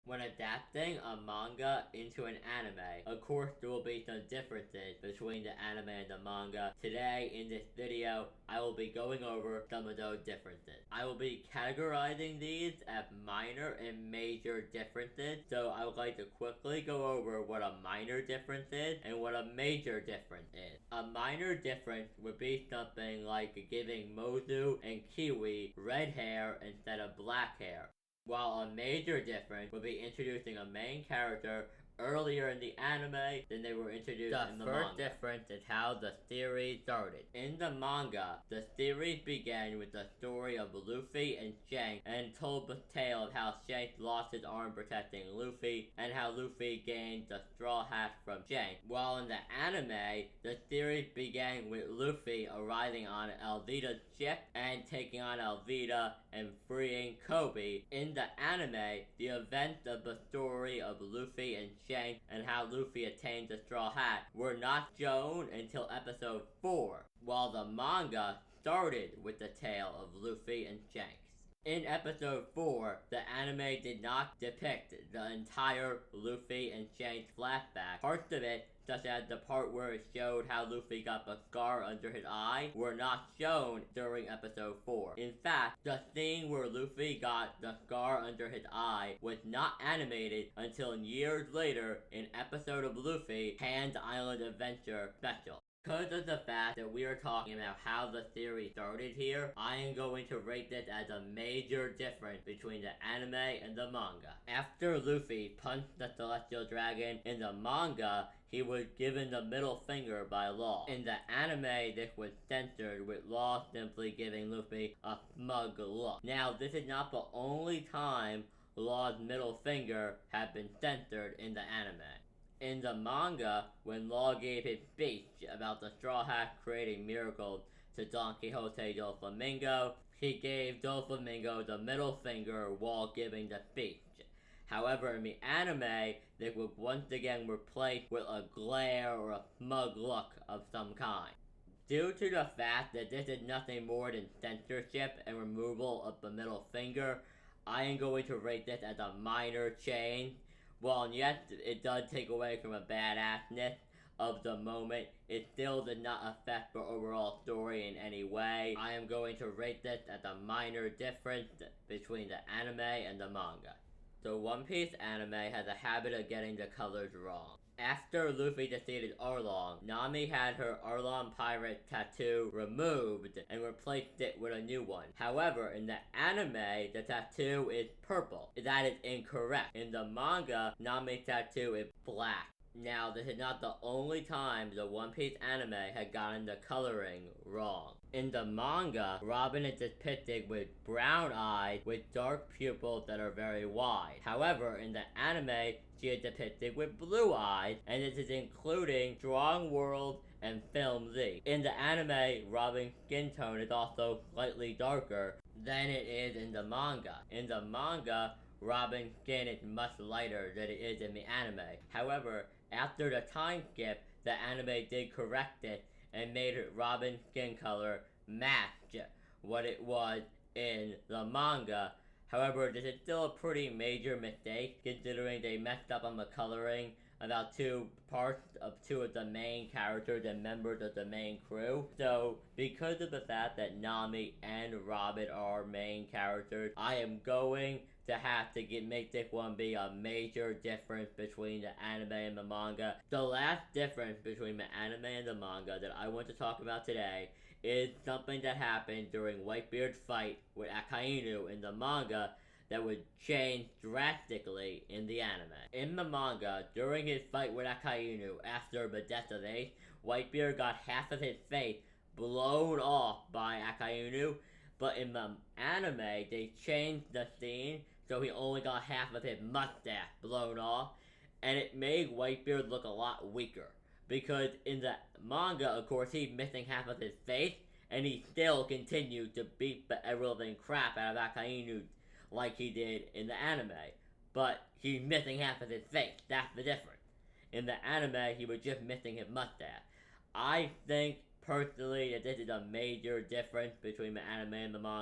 When adapting a manga into an anime, of course there will be some differences between the anime and the manga. Today, in this video, I will be going over some of those differences. I will be categorizing these as minor and major differences, so I would like to quickly go over what a minor difference is and what a major difference is. A minor difference would be something like giving Mozu and Kiwi red hair instead of black hair, while a major difference would be introducing a main character earlier in the anime than they were introduced in the manga. The first difference is how the series started. In the manga, the series began with the story of Luffy and Shanks and told the tale of how Shanks lost his arm protecting Luffy and how Luffy gained the straw hat from Shanks. While in the anime, the series began with Luffy arriving on Alvida's ship and taking on Alvida and freeing Kobe. In the anime, the events of the story of Luffy and Shanks and how Luffy attained the straw hat were not shown until episode 4, while the manga started with the tale of Luffy and Shanks. In episode 4, the anime did not depict the entire Luffy and Shanks flashback. Parts of it, such as the part where it showed how Luffy got the scar under his eye, were not shown during episode 4. In fact, the scene where Luffy got the scar under his eye was not animated until years later in episode of Luffy, Hand Island Adventure Special. Because of the fact that we are talking about how the series started here, I am going to rate this as a major difference between the anime and the manga. After Luffy punched the Celestial Dragon in the manga, he was given the middle finger by Law. In the anime, this was censored, with Law simply giving Luffy a smug look. Now, this is not the only time Law's middle finger had been censored in the anime. In the manga, when Law gave his speech about the Straw Hat creating miracles to Don Quixote Doflamingo, he gave Doflamingo the middle finger while giving the speech. However, in the anime, they would once again replaced with a glare or a smug look of some kind. Due to the fact that this is nothing more than censorship and removal of the middle finger, I am going to rate this as a minor change. While yes, it does take away from the badassness of the moment, it still did not affect the overall story in any way. I am going to rate this as a minor difference between the anime and the manga. The One Piece anime has a habit of getting the colors wrong. After Luffy defeated Arlong, Nami had her Arlong pirate tattoo removed and replaced it with a new one. However, in the anime, the tattoo is purple. That is incorrect. In the manga, Nami's tattoo is black. Now, this is not the only time the One Piece anime had gotten the coloring wrong. In the manga, Robin is depicted with brown eyes with dark pupils that are very wide. However, in the anime, she is depicted with blue eyes, and this is including Strong World and Film Z. In the anime, Robin's skin tone is also slightly darker than it is in the manga. In the manga, Robin's skin is much lighter than it is in the anime. However, after the time skip, the anime did correct it and made Robin's skin color match what it was in the manga. However, this is still a pretty major mistake, considering they messed up on the coloring about two of the main characters and members of the main crew. So, because of the fact that Nami and Robin are main characters, I am going to have to make this one be a major difference between the anime and the manga. The last difference between the anime and the manga that I want to talk about today is something that happened during Whitebeard's fight with Akainu in the manga that would change drastically in the anime. In the manga, during his fight with Akainu after the death of Ace, Whitebeard got half of his face blown off by Akainu, but in the anime, they changed the scene so he only got half of his mustache blown off, and it made Whitebeard look a lot weaker. Because in the manga, of course, he's missing half of his face, and he still continued to beat the ever-living crap out of Akainu like he did in the anime. But he's missing half of his face, that's the difference. In the anime, he was just missing his mustache. I think, personally, that this is a major difference between the anime and the manga.